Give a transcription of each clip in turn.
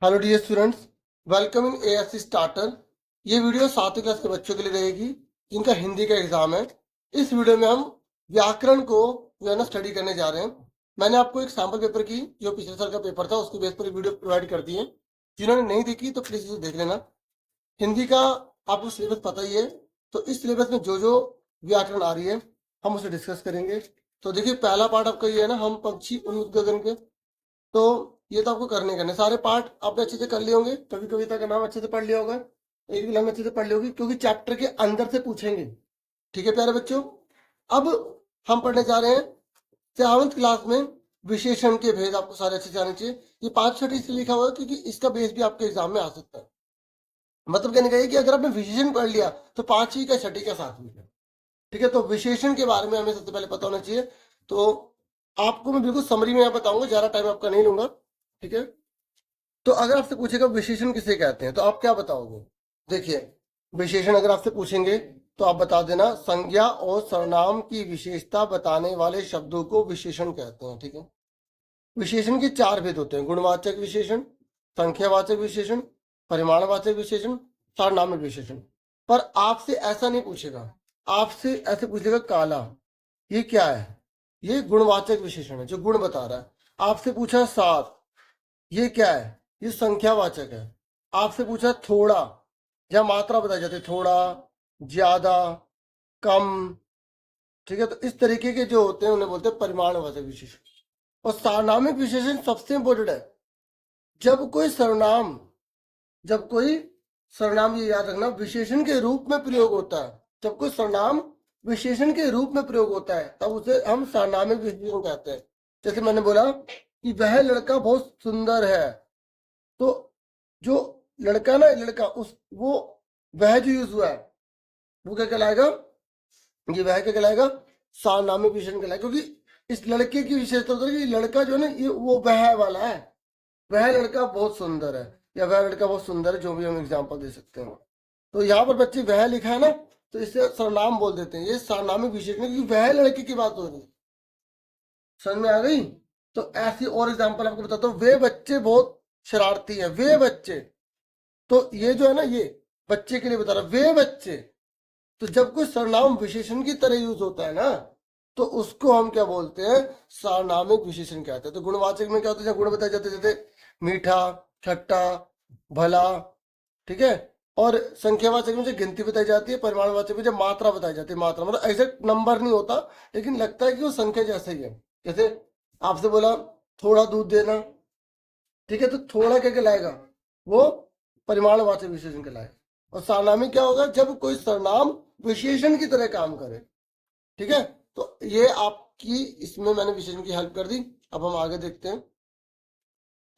Hello dear students, welcome in ASC starter. ये video 7वीं class के बच्चों के लिए रहेगी जिनका हिंदी का एग्जाम है। इस वीडियो में हम व्याकरण को जो है ना स्टडी करने जा रहे हैं। मैंने आपको एक सैम्पल पेपर की जो पिछले साल का पेपर था उसके बेस पर एक वीडियो प्रोवाइड कर दी है। जिन्होंने नहीं देखी तो प्लीज इसे देख लेना। हिंदी का आपको सिलेबस पता ही है, तो इस सिलेबस में जो जो व्याकरण आ रही है हम उसे डिस्कस करेंगे। तो देखिए, पहला पार्ट आपका ये है ना, हम पक्षी उन्मुक्त गगन के। तो ये तो आपको करने सारे पार्ट आपने अच्छे से कर लिए होंगे, कभी कविता का नाम अच्छे से पढ़ लिया होगा, एक भी लाइन अच्छे से पढ़ ली होगी, क्योंकि चैप्टर के अंदर से पूछेंगे। ठीक है प्यारे बच्चों, अब हम पढ़ने जा रहे हैं 7th क्लास में विशेषण के भेद। आपको सारे अच्छे से आने चाहिए। ये 5 छठी इसलिए लिखा हुआ है क्योंकि इसका बेस भी आपके एग्जाम में आ सकता है। मतलब कहने का ये कि अगर आपने विशेषण पढ़ लिया तो 5वीं का, छठी का, 7वीं का। ठीक है, तो विशेषण के बारे में हमें सबसे पहले पता होना चाहिए। तो आपको मैं बिल्कुल समरी में यहाँ बताऊंगा, ज्यादा टाइम आपका नहीं लूंगा। ठीक है, तो अगर आपसे पूछेगा विशेषण किसे कहते हैं तो आप क्या बताओगे। देखिए, विशेषण अगर आपसे पूछेंगे तो आप बता देना, संज्ञा और सर्वनाम की विशेषता बताने वाले शब्दों को विशेषण कहते हैं। ठीक है, विशेषण के 4 भेद होते हैं: गुणवाचक विशेषण, संख्यावाचक विशेषण, परिमाणवाचक विशेषण, सारनामिक विशेषण। पर आपसे ऐसा नहीं पूछेगा, आपसे ऐसे पूछेगा काला, ये क्या है? ये गुणवाचक विशेषण है जो गुण बता रहा है। आपसे पूछा सात, ये क्या है? ये संख्यावाचक है। आपसे पूछा थोड़ा, जहां मात्रा बताई जाती है, थोड़ा, ज्यादा, कम। ठीक है, तो इस तरीके के जो होते हैं उन्हें बोलते हैं परिमाणवाचक विशेषण। और सारनामिक विशेषण सबसे इंपॉर्टेंट है। जब कोई सर्वनाम, जब कोई सर्वनाम, ये याद रखना, विशेषण के रूप में प्रयोग होता है, जब कोई सर्वनाम विशेषण के रूप में प्रयोग होता है तब उसे हम सारनामिक विशेषण कहते हैं। जैसे मैंने बोला कि वह लड़का बहुत सुंदर है, तो जो लड़का ना, लड़का, उस वो वह जो यूज हुआ है वो क्या कहलाएगा? ये वह क्या कहलाएगा? सारनामिक विशेषण कहलाएगा। क्योंकि इस लड़के की विशेषता होती है कि लड़का जो है ना, ये वो वह वाला है, वह लड़का बहुत सुंदर है या वह लड़का बहुत सुंदर है, जो भी हम एग्जाम्पल दे सकते हैं। तो यहाँ पर बच्चे वह लिखा है ना, तो इससे सर्वनाम बोल देते हैं। ये सारनामिक विशेषण है क्योंकि वह लड़के की बात हो रही है। समझ में आ गई? तो ऐसी और एग्जाम्पल आपको बताता हूँ। वे बच्चे बहुत शरारती हैं, वे बच्चे। तो ये जो है ना, ये बच्चे के लिए बता रहा, वे बच्चे। तो जब कोई सर्वनाम विशेषण की तरह यूज होता है ना, तो उसको हम क्या बोलते हैं? सारनामिक विशेषण कहते हैं। तो गुणवाचक में क्या होता है? गुण बताए जाते, जैसे मीठा, खट्टा, भला। ठीक है, और संख्यावाचक में जो गिनती बताई जाती है, परिमाणवाचक में जो मात्रा बताई जाती है, मात्रा मतलब एग्जैक्ट नंबर नहीं होता, लेकिन लगता है कि वो संख्या जैसा ही है। जैसे आपसे बोला थोड़ा दूध देना, ठीक है, तो थोड़ा क्या कहलाएगा? वो परिमाणवाचक विशेषण कहलाएगा। और सारनामिक क्या होगा? जब कोई सर्वनाम विशेषण की तरह काम करे। ठीक है, तो ये आपकी इसमें मैंने विशेषण की हेल्प कर दी। अब हम आगे देखते हैं।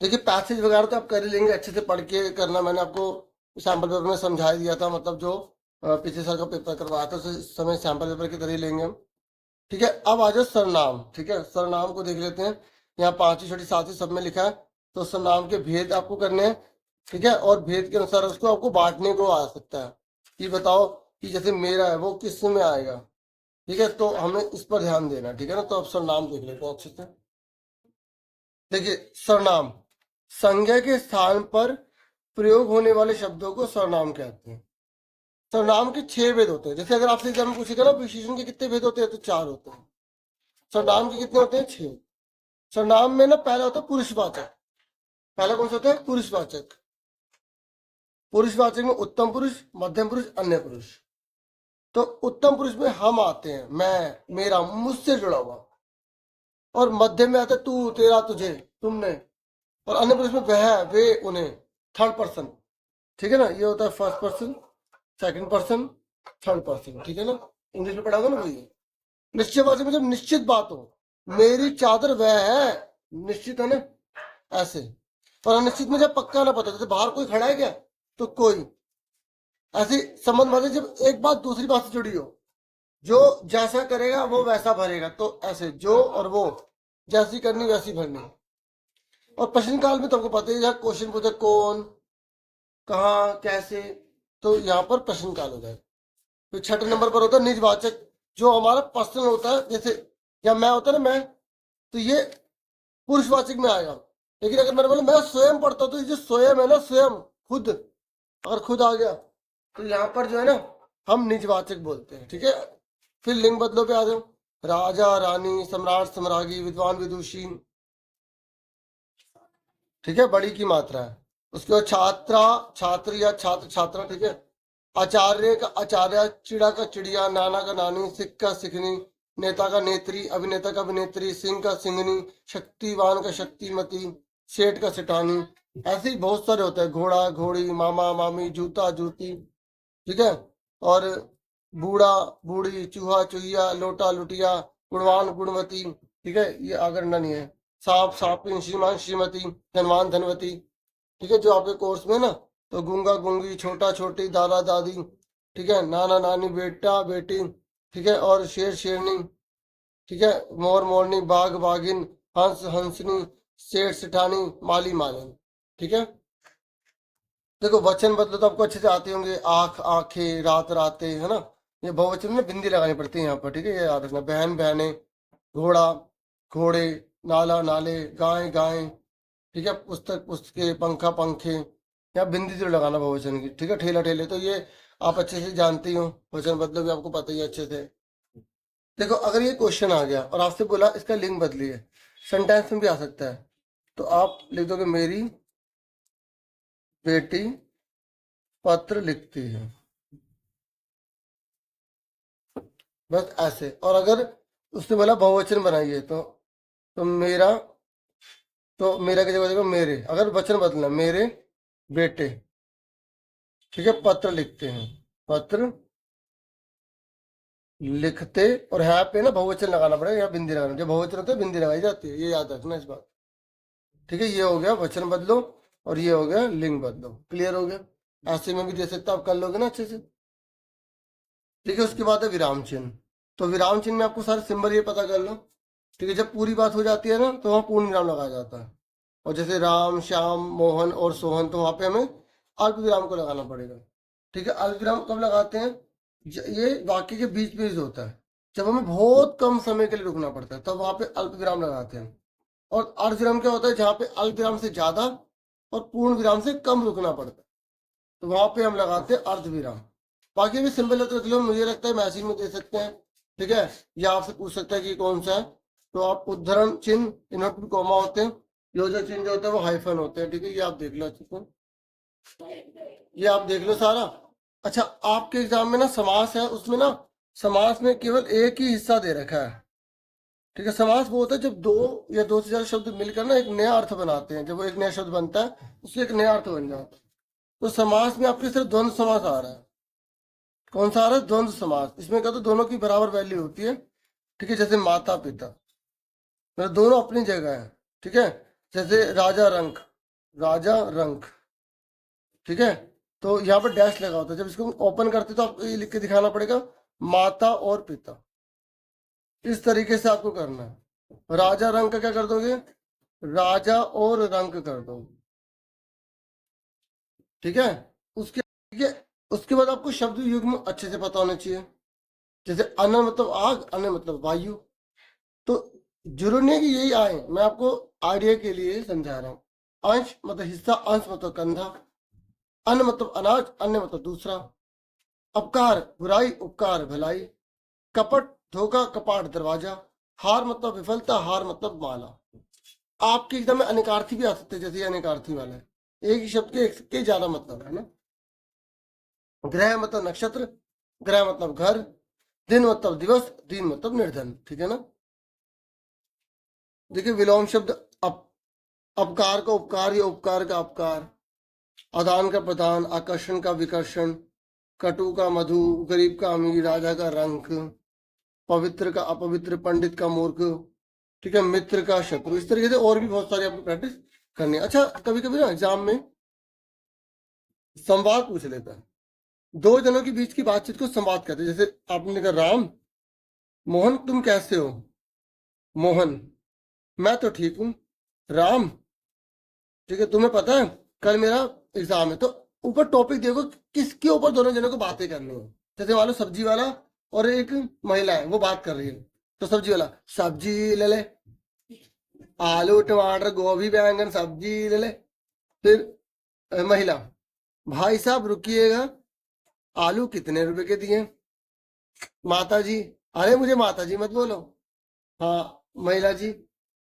देखिए, पैसेज वगैरह तो आप कर ही लेंगे, अच्छे से पढ़ के करना। मैंने आपको सैम्पल पेपर में समझा ही दिया था, मतलब जो पिछले साल का पेपर करवाया था उसे इस समय सैम्पल पेपर की तरह ही लेंगे हम। ठीक है, अब आ जाओ सर्वनाम। ठीक है, सर्वनाम को देख लेते हैं। यहाँ 5वीं, छठी, 7वीं सब में लिखा है। तो सर्वनाम के भेद आपको करने हैं। ठीक है, और भेद के अनुसार उसको आपको बांटने को आ सकता है। ये बताओ कि जैसे मेरा है वो किस में आएगा। ठीक है, तो हमें इस पर ध्यान देना। ठीक है ना, तो अब सर्वनाम देख लेते हैं अच्छे से। देखिए, सर्वनाम संज्ञा के स्थान पर प्रयोग होने वाले शब्दों को सर्वनाम कहते हैं। सर्वनाम के 6 भेद होते हैं। जैसे अगर आपसे एग्जाम में पूछेगा ना विशेषण के कितने भेद होते हैं, तो 4 होते हैं। सर्वनाम के कितने होते हैं? 6। सर्वनाम में ना पहला होता है पुरुषवाचक। पहला कौन सा होता है? पुरुषवाचक। पुरुषवाचक में उत्तम पुरुष, मध्यम पुरुष, अन्य पुरुष। तो उत्तम पुरुष में हम आते हैं, मैं, मेरा, मुझसे जुड़ा हुआ। और मध्यम में आता है तू, तेरा, तुझे, तुमने। और अन्य पुरुष में वह, वे, उन्हें, थर्ड पर्सन। ठीक है ना, ये होता है first person, second person, third person. ठीक है ना, इंग्लिश में पढ़ा होगा ना वही। निश्चयवाचक में जब निश्चित बात हो, मेरी चादर वह है, निश्चित है ना, ऐसे। और अनिश्चित में जब पक्का ना पता, जैसे बाहर कोई खड़ा है क्या, तो कोई। ऐसे संबंध वाले जब एक बात दूसरी बात से जुड़ी हो, जो जैसा करेगा वो वैसा भरेगा, तो ऐसे जो और वो, जैसी करनी वैसी भरनी। और प्रश्न काल में तुमको पता है, क्वेश्चन पूछे कौन, कहाँ, कैसे, तो यहाँ पर प्रश्न काल हो जाए। फिर 6 नंबर पर होता है निजवाचक, जो हमारा पर्सनल होता है। जैसे या मैं होता है ना, मैं, तो ये पुरुषवाचक में आएगा। लेकिन अगर मैंने बोला मैं स्वयं पढ़ता हूँ, तो ये जो स्वयं है ना, स्वयं खुद, अगर खुद आ गया तो यहाँ पर जो है ना हम निजवाचक बोलते हैं। ठीक है, फिर लिंग बदलो पे आ जाओ। राजा रानी, सम्राट सम्राज्ञी, विद्वान विदुषी। ठीक है, बड़ी की मात्रा है। उसके बाद छात्रा छात्र या छात्र छात्रा। ठीक है, आचार्य का आचार्य, चिड़ा का चिड़िया, नाना का नानी, सिख का सिखनी, नेता का नेत्री, अभिनेता का अभिनेत्री, सिंह का सिंगनी, शक्तिवान का शक्तिमती, सेठ का सेठानी। ऐसे ही बहुत सारे होते हैं, घोड़ा घोड़ी, मामा मामी, जूता जूती। ठीक है, और बूढ़ा बूढ़ी, चूहा चूहिया, लोटा लुटिया, गुणवान गुणवती। ठीक है, ये अगर नहीं है। सांप सांपिन, श्रीमान श्रीमती, धनवान धनवती। ठीक है, जो आपके कोर्स में ना, तो गूंगा गूंगी, छोटा छोटी, दादा दादी। ठीक है, नाना नानी, बेटा बेटी। ठीक है, और शेर शेरनी। ठीक है, मोर मोरनी, बाघ बाघिन, हंस हंसनी, सेठ सेठानी, माली मालिन। ठीक है, देखो वचन बदलो तो आपको अच्छे से आते होंगे। आंख आंखें, रात रातें, है ना। ये बहुवचन में बिंदी लगानी पड़ती है यहाँ पर। ठीक है, ये याद रखना। बहन बहने, घोड़ा घोड़े, नाला नाले, गाय गाय। ठीक है, पुस्तक पुस्तकें, पंखा पंखे। यहाँ बिंदी जरूर लगाना बहुवचन की। ठीक है, ठेला ठेले, तो ये आप अच्छे से जानते ही हो। वचन बदलो भी आपको पता ही है अच्छे से। देखो अगर ये क्वेश्चन आ गया और आपसे बोला इसका लिंग बदलिए, सेंटेंस में भी आ सकता है, तो आप लिख दोगे मेरी बेटी पत्र लिखती है, बस ऐसे। और अगर उसने बोला बहुवचन बनाइए, तो मेरा, तो मेरा की जगह देखो मेरे। अगर वचन बदलना, मेरे बेटे। ठीक है, पत्र लिखते हैं, पत्र लिखते। और यहाँ पे ना बहुवचन लगाना पड़ेगा, यहाँ बिंदी लगाना। जब बहुवचन होता है बिंदी लगाई जाती है, ये याद रखना इस बात। ठीक है, ये हो गया वचन बदलो, और ये हो गया लिंग बदलो। क्लियर हो गया। ऐसे में भी दे सकते हो, आप कर लोगे ना अच्छे से। ठीक है, उसके बाद है विराम चिन्ह। तो विराम चिन्ह में आपको सारे सिंबल ये पता कर लो। ठीक है, जब पूरी बात हो जाती है ना, तो वहाँ पूर्ण विराम लगाया जाता है। और जैसे राम श्याम मोहन और सोहन, तो वहाँ पे हमें अल्प विराम को लगाना पड़ेगा। ठीक है, अल्प विराम कब लगाते हैं? ये वाक्य के बीच बीच होता है, जब हमें बहुत कम समय के लिए रुकना पड़ता है, तब वहाँ पे अल्प विराम लगाते हैं। और अर्ध विराम क्या होता है? जहाँ पे अल्प विराम से ज्यादा और पूर्ण विराम से कम रुकना पड़ता है, तो वहां पे हम लगाते हैं अर्ध विराम। बाकी भी सिंपल है, तो रख लो। मुझे लगता है मैसेज में दे सकते हैं। ठीक है, या आपसे पूछ सकता है कि कौन सा है, तो आप उद्धरण चिन्ह, इनमें भी कॉमा होते हैं। योजक चिन्ह जो होता है वो हाइफन होते हैं। ठीक है, ये आप देख लो अच्छे से, ये आप देख लो सारा। अच्छा, आपके एग्जाम में ना समास है, उसमें ना समास में केवल एक ही हिस्सा दे रखा है। ठीक है, समास वो होता है जब दो या दो से ज्यादा शब्द मिलकर ना एक नया अर्थ बनाते हैं। जब वो एक नया शब्द बनता है, उससे एक नया अर्थ बन जाता है। तो समास में आपके सिर्फ द्वंद्व समास आ रहा है। कौन सा आ रहा है? द्वंद्व समास। इसमें क्या, तो दोनों की बराबर वैल्यू होती है। ठीक है, जैसे माता पिता, मतलब दोनों अपनी जगह है। ठीक है, जैसे राजा रंक, राजा रंक। ठीक है, तो यहाँ पर डैश लगा होता है। जब इसको ओपन करते तो आपको ये लिख के दिखाना पड़ेगा, माता और पिता। इस तरीके से आपको करना है। राजा रंक का क्या कर दोगे? राजा और रंक कर दो। ठीक है, ठीक है, उसके बाद आपको शब्द युग्म अच्छे से पता होना चाहिए। जैसे अन्न मतलब आग, अन्न मतलब वायु। तो जरूरी नहीं कि यही आए, मैं आपको आइडिया के लिए समझा रहा हूँ। अंश मतलब हिस्सा, अंश मतलब कंधा। अन्न मतलब अनाज, अन्न मतलब दूसरा। अपकार बुराई, उपकार भलाई। कपट धोखा, कपाट दरवाजा। हार मतलब विफलता, हार मतलब माला। आपके एकदम में अनेकार्थी भी आ सकते हैं, जैसे ये अनेकार्थी वाला है। एक ही शब्द के एक के ज्यादा मतलब है ना। ग्रह मतलब नक्षत्र, ग्रह मतलब घर। दिन मतलब दिवस, दिन मतलब निर्धन। ठीक है ना। देखिए विलोम शब्द अपकार का उपकार या उपकार का अपकार। आदान का प्रदान, आकर्षण का विकर्षण। कटु का मधु, गरीब का अमीर, राजा का रंक। पवित्र का अपवित्र, पंडित का मूर्ख। ठीक है, मित्र का शत्रु। इस तरीके से और भी बहुत सारी आपको प्रैक्टिस करनी है। अच्छा, कभी कभी ना एग्जाम में संवाद पूछ लेता है। दो जनों के बीच की बातचीत को संवाद कहते हैं। जैसे आपने कहा, राम मोहन तुम कैसे हो? मोहन मैं तो ठीक हूँ। राम ठीक है, तुम्हें पता है कल मेरा एग्जाम है। तो ऊपर टॉपिक देखो, किसके ऊपर दोनों जनों को बातें करनी है। जैसे मान लो सब्जी वाला और एक महिला है, वो बात कर रही है। तो सब्जी वाला, सब्जी ले ले, आलू टमाटर गोभी बैंगन सब्जी ले ले। फिर महिला, भाई साहब रुकिएगा, आलू कितने रुपए के दिए? माता जी, अरे मुझे माता जी मत बोलो। हाँ, महिला जी,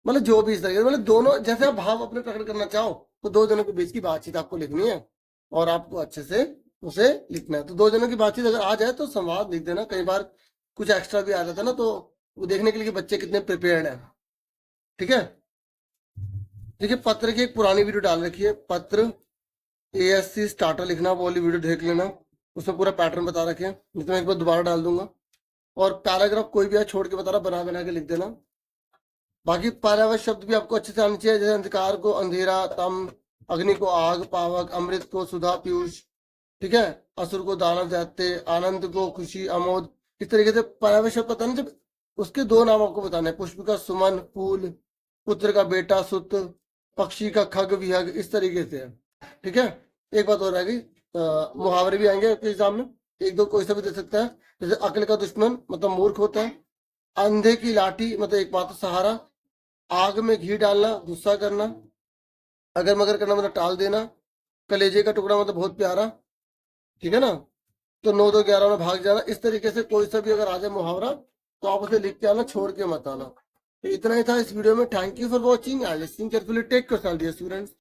मतलब जो भी इस तरीके से, मतलब दोनों जैसे आप भाव अपने प्रकट करना चाहो तो दो जनों के बीच की बातचीत आपको लिखनी है और आपको अच्छे से उसे लिखना है। तो दो जनों की बातचीत अगर आ जाए तो संवाद लिख देना। कई बार कुछ एक्स्ट्रा भी आ जाता है ना, तो वो देखने के लिए कि बच्चे कितने प्रिपेयर्ड हैं। ठीक है। देखिए, पत्र की एक पुरानी वीडियो डाल रखी है, पत्र एएससी स्टार्टर लिखना, वो वाली वीडियो देख लेना, उसमें पूरा पैटर्न बता रखे हैं। नहीं तो मैं एक बार दोबारा डाल दूंगा। और पैराग्राफ कोई भी है छोड़ के बता रहा, बना बना के लिख देना। बाकी पर्यायवाची शब्द भी आपको अच्छे से आने चाहिए, जैसे अंधकार को अंधेरा, तम, अग्नि को आग, पावक, अमृत को सुधा पीयूष, ठीक है, असुर को दानव दैत्य, आनंद को खुशी अमोद। इस तरीके से पर्यायवाची शब्द बताने, जब उसके दो नाम आपको बताने, पुष्प का सुमन फूल, पुत्र का बेटा सुत, पक्षी का खग विहग, इस तरीके से है। ठीक है। एक बात और रहेगी, मुहावरे भी आएंगे आपके एग्जाम में, एक दो कोई सा भी दे सकता है। जैसे अकल का दुश्मन मतलब मूर्ख होता है, अंधे की लाठी मतलब एकमात्र सहारा, आग में घी डालना गुस्सा करना, अगर मगर करना मतलब टाल देना, कलेजे का टुकड़ा मतलब बहुत प्यारा। ठीक है ना। तो 9 2 11 में भाग जाना। इस तरीके से कोई सा भी अगर आ जाए मुहावरा तो आप उसे लिख के आना, छोड़ के मत आना। तो इतना ही था इस वीडियो में। Thank you for watching and listening carefully. Take care students.